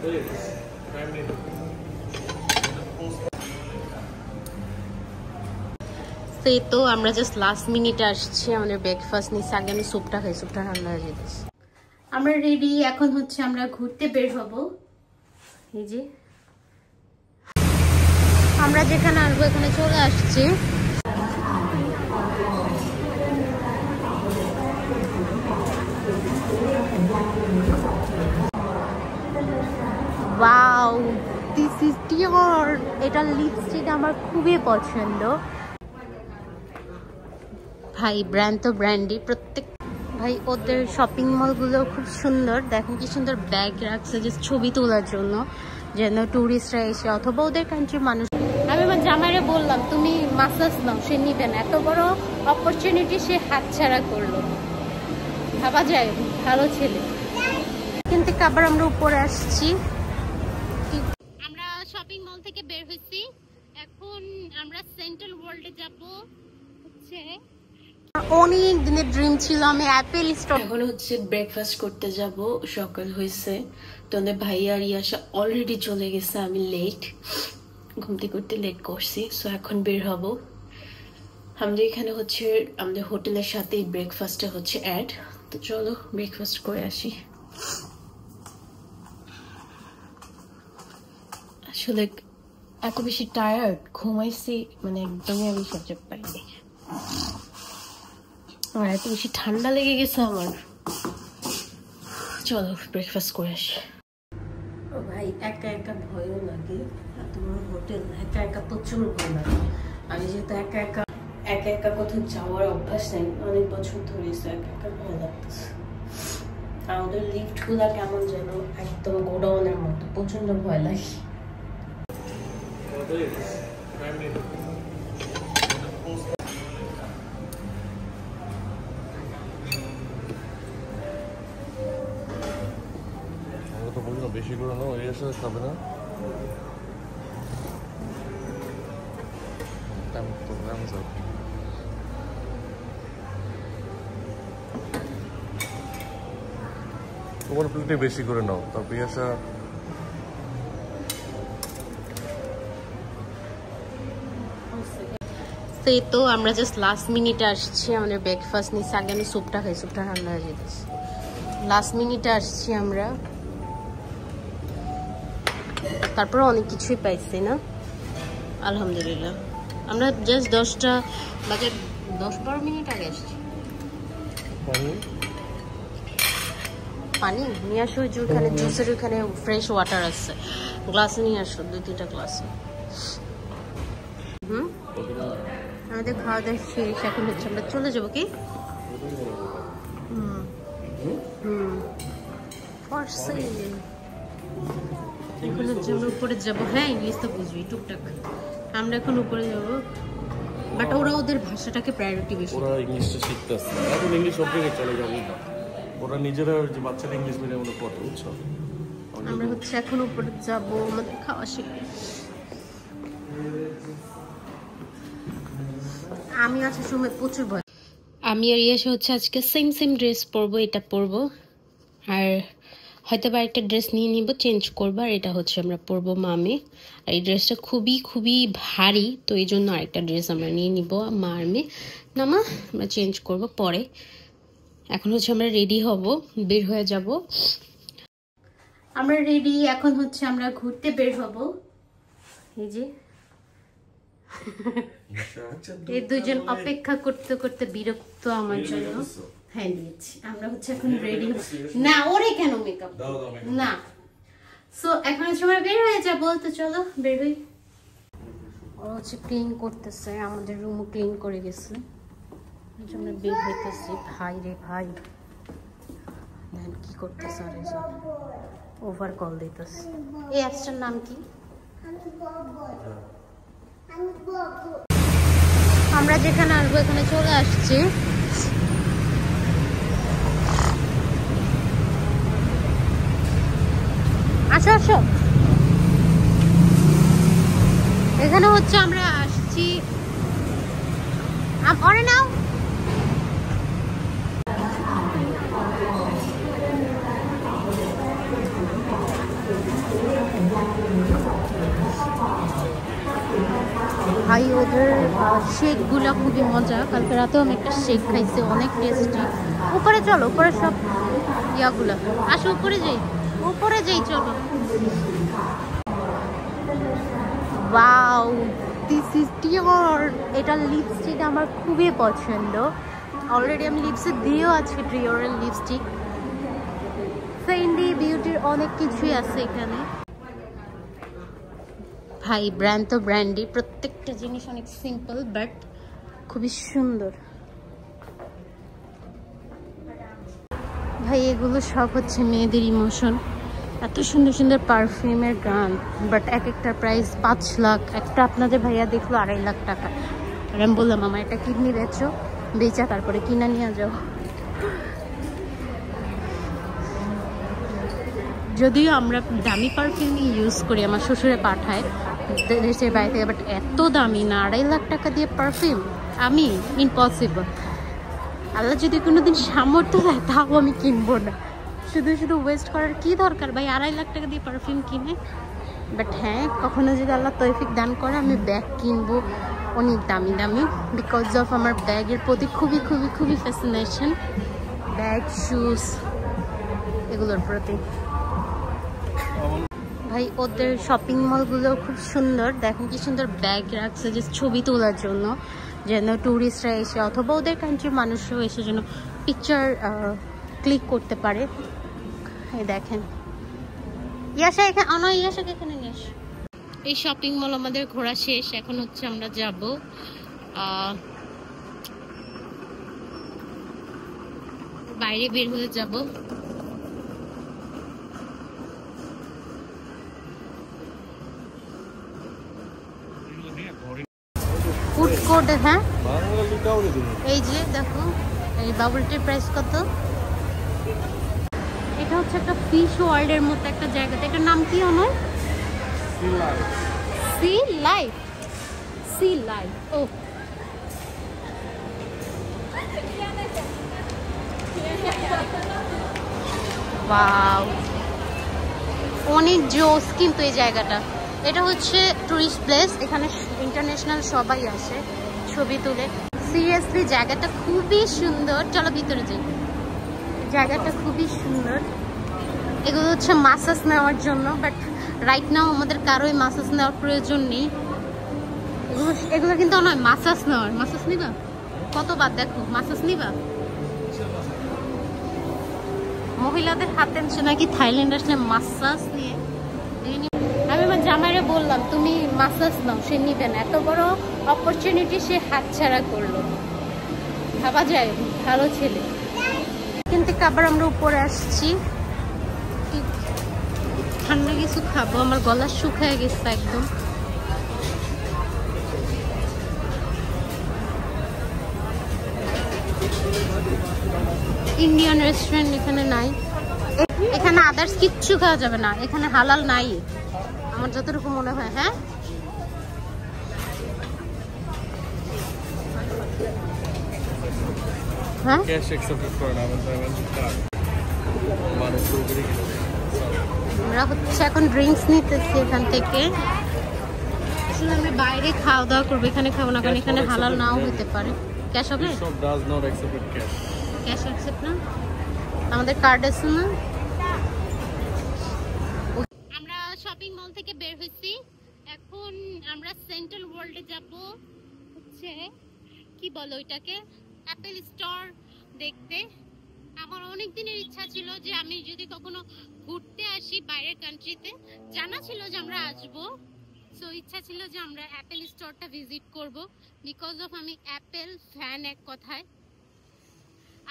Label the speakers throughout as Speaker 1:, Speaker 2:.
Speaker 1: সেই তো আমরা জাস্ট লাস্ট মিনিটে আসছি, আমাদের ব্রেকফাস্ট নিচ্ছি। আগে আমি স্যুপটা খাই, স্যুপটা ঠান্ডা হয়ে যেতেছি। আমরা রেডি, এখন হচ্ছে আমরা ঘুরতে বের হব। এই যে আমরা যেখানে আসবো এখানে চলে আসছি। Wow, this is Dior. এটা লিপস্টিক আমার খুবই পছন্দ ভাই। ব্র্যান্ড তো ব্র্যান্ডই প্রত্যেক ভাই। ওদের শপিং মলগুলো খুব সুন্দর, দেখেন কি সুন্দর ব্যাগ রাখছে যে ছবি তোলার জন্য, যেন টুরিস্টরা এসে অথবা ওদের কান্ট্রির মানুষ। আমি আমার জামাইরে বললাম তুমি মাসাজ নাও, সে নিবে না। এত বড় অপরচুনিটি সে হাতছাড়া করলো, ভাবা যায়। ভালো ছেলে। কিন্তু আবার আমরা উপরে আসছি। আমরা শপিং মল থেকে বের হয়েছি, এখন আমরা সেন্ট্রাল ওয়ার্ল্ডে যাব। হচ্ছে অনেক দিনের ড্রিম ছিল আমি অ্যাপেল স্টোর। এখন হচ্ছে ব্রেকফাস্ট করতে যাব, সকাল হয়েছে। তোমাদের ভাই আর ইয়াসা অলরেডি চলে গেছে, আমি লেট, ঘুমতে করতে লেট করছি। সো এখন বের হব। আমাদের এখানে হচ্ছে আমাদের হোটেলের সাথেই ব্রেকফাস্টটা হচ্ছে অ্যাড। তো চলো ব্রেকফাস্ট করে আসি। আসলে এত বেশি টায়ার্ড, ঘুমাইছি মানে একদমই আমি সহ্য পাইনি। আর এত বেশি ঠান্ডা লেগে গেছে আমার। চলো ব্রেকফাস্ট করে আসি। ভাই একা একা ভয়ও লাগে, তোমার হোটেল একা একা প্রচুর ভয় লাগে। আমি যেহেতু একা একা কোথাও যাওয়ার অভ্যাস নেই, অনেক বছর ধরে একা একা ভয় লাগতেছে। আর ওদের লিফট গুলা কেমন যেন একদম গোডাউনের মতো, প্রচন্ড ভয় লাগে।
Speaker 2: বেশি করে নাও, এর সাথে খাবে না। তোমার প্লেটে বেশি করে নাও, তারপর পিয়াসা
Speaker 1: সেই তো আমরা জাস্ট লাস্ট মিনিটে আসছি, আমাদের ব্রেকফাস্ট নিচ্ছি। আগে আমি স্যুপটা খাই, স্যুপটা ঠান্ডা হয়ে যেতেছি। লাস্ট মিনিটে আসছি আমরা, তারপরে অনেক কিছুই পাইছি না, আলহামদুলিল্লাহ। আমরা জাস্ট 10টা বাজে 10-12 মিনিট আগে আসছি। পানি নিয়ে আসো, যে ওখানে জুসের ওখানে ফ্রেশ ওয়াটার আছে, গ্লাসে নিয়ে আসো 2-3টা গ্লাসে। আমাদের খাওয়া দাওয়া শেষ, এখন হচ্ছে আমরা চলে যাবো কি এখন হচ্ছে আমরা উপরে যাবো। হ্যাঁ ইংলিশ তো বুঝবি টুকটাক। আমরা এখন উপরে যাবো, বাট ওরা ওদের ভাষাটাকে প্রায়োরিটি বেশি,
Speaker 2: ওরা ইংলিশটা শিখতেছে। এখন ইংলিশ সব জায়গায় চলে যাবে না, ওরা নিজেরা যে বাচ্চারা ইংলিশ মিডিয়ামে পড়ে, বুঝছো।
Speaker 1: আমরা হচ্ছে এখন উপরে যাবো, আমাদের খাওয়া শেষ। আমি আসার সময় প্রচুর ভয়। আমি আর ইয়াসা হচ্ছে আজকে সেম ড্রেস পরবো, এটা পরবো, আর হয়তো বা একটা ড্রেস নিয়ে নিব, চেঞ্জ করবো। আর এটা হচ্ছে আমরা পরবো মামে। আর এই ড্রেসটা খুবই ভারী, তো এই জন্য আরেকটা ড্রেস আমরা নিয়ে নিব মা আর মেয়ে। না মা, আমরা চেঞ্জ করবো পরে। এখন হচ্ছে আমরা রেডি হব, বের হয়ে যাব। আমরা রেডি, এখন হচ্ছে আমরা ঘুরতে বের হব। এই যে এই দুজন অপেক্ষা করতে করতে বিরক্ত আমার জন্য। হ্যাঁ দিয়েছি। আমরা হচ্ছে এখন রেডি। না ওরে কেন মেকআপ না। সো এখন হচ্ছে আমরা বের হয়ে যাবো, তো চলো বের হই। ওরা হচ্ছে ক্লিন করতেছে, আমাদের রুমও ক্লিন করে গেছে, আমরা বের হইতেছি। ভাই রে ভাই, দেখেন কি করতেছে। আর এই যে ওভার কল দিতেছে। এই অ্যাপসটার নাম কি? আমরা যেখানে আসবো এখানে চলে আসছি। আসো আসো, এখানে হচ্ছে আমরা আসছি। অরে নাও, ভাই ওদের শেকগুলো খুবই মজা। কালকে রাতেও আমি একটা শেক খাইছি, অনেক টেস্টি। উপরে চলো, উপরে সব ইয়াগুলো। আসো উপরে যাই, উপরে যাই চলো। Wow, this is Dior. এটা লিপস্টিক আমার খুবই পছন্দ। অলরেডি আমি লিপস্টিক দিয়েও আজকে ডিওরের লিপস্টিক। ফেন্ডি বিউটির অনেক কিছুই আছে এখানে। ভাই ব্র্যান্ড তো ব্র্যান্ডই, প্রত্যেকটা জিনিস অনেক সিম্পল বাট খুবই সুন্দর। ভাই এগুলো সব হচ্ছে মেয়েদের ইমোশন। এত সুন্দর সুন্দর পারফিউমের গান, বাট এক একটার প্রাইস 5 লাখ। একটা আপনাদের ভাইয়া দেখলো 2.5 লাখ টাকা। আর আমি বললাম আমার একটা কিডনি বেচো, বেচা তারপরে কিনা নিয়ে যাও। যদিও আমরা দামি পারফিউমই ইউজ করি, আমার শ্বশুরে পাঠায় দেশের বাইরে থেকে, বাট এত দামি না। 2.5 লাখ টাকা দিয়ে পারফিউম আমি ইম্পসিবল। আল্লাহ যদি কোনোদিন সামর্থ্য দেয় তাও আমি কিনবো না। শুধু শুধু ওয়েস্ট করার কি দরকার ভাই 2.5 লাখ টাকা দিয়ে পারফিউম কিনে। বাট হ্যাঁ, কখনো যদি আল্লাহ তৌফিক দান করে আমি ব্যাগ কিনবো অনেক দামি দামি, বিকজ অফ আমার ব্যাগের প্রতি খুবই খুবই খুবই ফ্যাসিনেশন। ব্যাগ, শুজ এগুলোর প্রতি। ভাই ওদের শপিং মলগুলো খুব সুন্দর। দেখেন কি সুন্দর ব্যাগ রাখছে যে ছবি তোলার জন্য, যেন ট্যুরিস্টরা এসে অথবা ওদের কান্ট্রির মানুষরাও এসে যেন পিকচার ক্লিক করতে পারে। এই দেখেন ইয়াশা, এখানে ইয়াশাকে এখানে নিয়ে আস। এই শপিং মল আমাদের ঘোরা শেষ। এখন হচ্ছে আমরা যাব বাইরে, বের হয়ে যাব। Food court. হ্যাঁ এই যে দেখো, এই বাবলটির প্রাইস কত? এটা হচ্ছে একটা ফিশ ওয়ার্ল্ডের মতো একটা জায়গা। এটার নাম কি আমার? Sea life. Sea life. ও ওয়াও, অনেক জোস কিন্তু এই জায়গাটা। এটা হচ্ছে টুরিস্ট প্লেস, এখানে ইন্টারন্যাশনাল সবাই আসে ছবি তুলে। সিরিয়াসলি জায়গাটা খুবই সুন্দর। চলো ভিতরে যাই। জায়গাটা খুবই সুন্দর। এগুলো হচ্ছে মাসাজ নেওয়ার জন্য, বাট রাইট নাও আমাদের কারোই মাসাজ নেওয়ার প্রয়োজন নেই। এগুলো কিন্তু নয় মাসাজ নেওয়ার। মাসাজ নিবা কতবার? দেখো মাসাজ নিবা। মহিলাদের হাতে নাকি থাইল্যান্ড আসলে মাসাজ নিয়ে। আমি আমার জামাইরে বললাম তুমি মাসাজ নাও, সে নিবে না। এত বড় অপরচুনিটি সে হাতছাড়া করলো। ভাবা যায়, ভালো ছেলে। কিন্তু আবার আমরা উপরে আসছি, ঠান্ডা কিছু খাবো। আমার গলা শুকায় গেছে একদম। ইন্ডিয়ান রেস্টুরেন্ট এখানে নাই। এখানে আদার্স কিচ্ছু খাওয়া যাবে না, এখানে হালাল নাই আমার যতটুকু মনে হয়। হ্যাঁ হ্যাঁ, আমরা হচ্ছে এখন ড্রিঙ্কস নিতেছি এখান থেকে। আসলে আমরা বাইরে খাওয়া দাওয়া করবো, এখানে খাবো না, কারণ এখানে হালাল নাও হতে পারে। ক্যাশ হবে? ক্যাশ অ্যাকসেপ্ট না। আমাদের কার্ড আছে না। আমরা শপিং মল থেকে বের হয়েছি, এখন আমরা সেন্ট্রাল ওয়ার্ল্ডে যাব। হচ্ছে কি বলো ওইটাকে, অ্যাপেল স্টোর দেখতে। আমার অনেক দিনের ইচ্ছা ছিল যে আমি যদি কখনো ঘুরতে আসি বাইরের কান্ট্রিতে, জানা ছিল যে আমরা আসবো, সো ইচ্ছা ছিল যে আমরা অ্যাপেল স্টোরটা ভিজিট করব, বিকজ অফ আমি অ্যাপেল ফ্যান এক কথায়।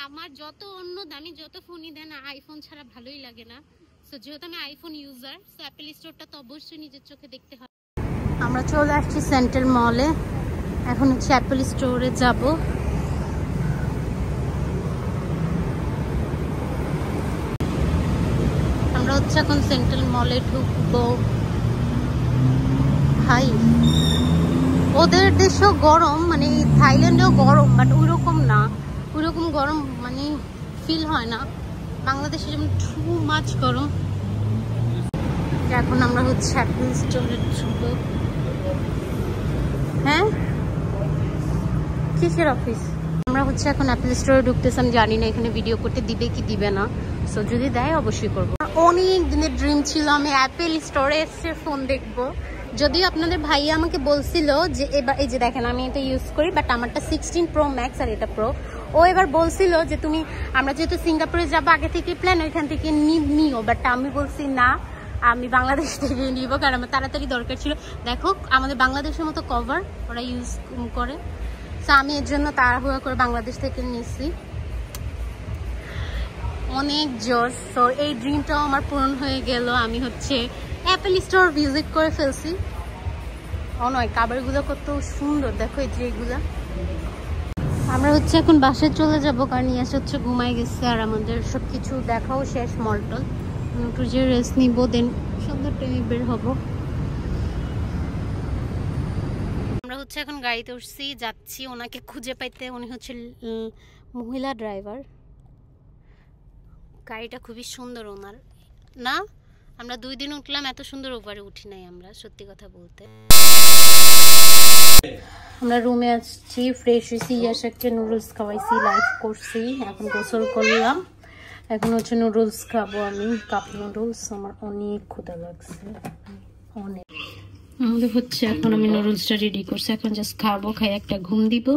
Speaker 1: আমার যত অন্য দামি যত ফোনই দেন আইফোন ছাড়া ভালোই লাগে না। সো যেহেতু আমি আইফোন ইউজার, সো অ্যাপেল স্টোরটা তো অবশ্যই নিজের চোখে দেখতে হবে। আমরা চলে আসছি সেন্ট্রাল মলে, এখন হচ্ছে অ্যাপেল স্টোরে যাব। আমরা হচ্ছে এখন সেন্ট্রাল মলে ঢুকবো। ভাই ওদের দেশেও গরম, মানে থাইল্যান্ডেও গরম, বাট ওইরকম না, ওইরকম গরম মানে ফিল হয় না। বাংলাদেশে যেমন টু মাছ গরম। এখন আমরা হচ্ছে অ্যাপল স্টোরে ঢুকবো। হ্যাঁ, কিসের অফিস? আমরা হচ্ছে এখন অ্যাপল স্টোরে ঢুকতেছি। আমি জানি না এখানে ভিডিও করতে দিবে কি দিবে না, সো যদি দেয় অবশ্যই করবো। অনেক দিনের ড্রিম ছিল আমি অ্যাপল স্টোরে এসে ফোন দেখবো। যদিও আপনাদের ভাইয়া আমাকে বলছিল যে এবার এই যে দেখেন আমি এটা ইউজ করি, বাট আমারটা 16 Pro Max আর এটা Pro। ও এবার বলছিল যে তুমি, আমরা যেহেতু সিঙ্গাপুরে যাবো আগে থেকে প্ল্যান, ওইখান থেকে নিও, বাট আমি বলছি না, আমি বাংলাদেশ থেকে নিব, কারণ আমার তাড়াতাড়ি দরকার ছিল। দেখো আমাদের বাংলাদেশের মতো কভার ওরা ইউজ করে, সো আমি এর জন্য তাড়াহুড়া করে বাংলাদেশ থেকে নিয়েছি। অনেক জোস। সো এই ড্রিমটাও আমার পূরণ হয়ে গেল। আমি হচ্ছে অ্যাপল স্টোর ভিজিট করে ফেলছি। নয়, কাবারগুলো কত সুন্দর, দেখো এই যে এগুলা। আমরা হচ্ছে এখন বাসায় চলে যাব, কারণ ইয়াস হচ্ছে ঘুমাই গেছে আর আমাদের সব কিছু দেখাও শেষ, মলটল। একটু যে রেস্ট নিব, দেন সন্ধ্যার টাইমে বের হব। আমরা হচ্ছে এখন গাড়িতে উঠছি, যাচ্ছি ওনাকে খুঁজে পাইতে। উনি হচ্ছে মহিলা ড্রাইভার। গাড়িটা খুবই সুন্দর ওনার না? আমরা 2 দিন উঠলাম, এত সুন্দর ওভারে উঠি নাই আমরা, সত্যি কথা বলতে। আমরা রুমে আসছি, ফ্রেশ হয়েছি, ইয়াসাককে নুডলস খাওয়াইছি, লাইভ করছি, এখন গোসল করলাম। এখন হচ্ছে নুডলস খাবো আমি, কাপ নুডলস। আমার অনেক ক্ষুধা লাগছে, অনেক। আমাদের হচ্ছে এখন আমি নুডলসটা রেডি করছি, এখন জাস্ট খাবো, খাই একটা ঘুম দিব।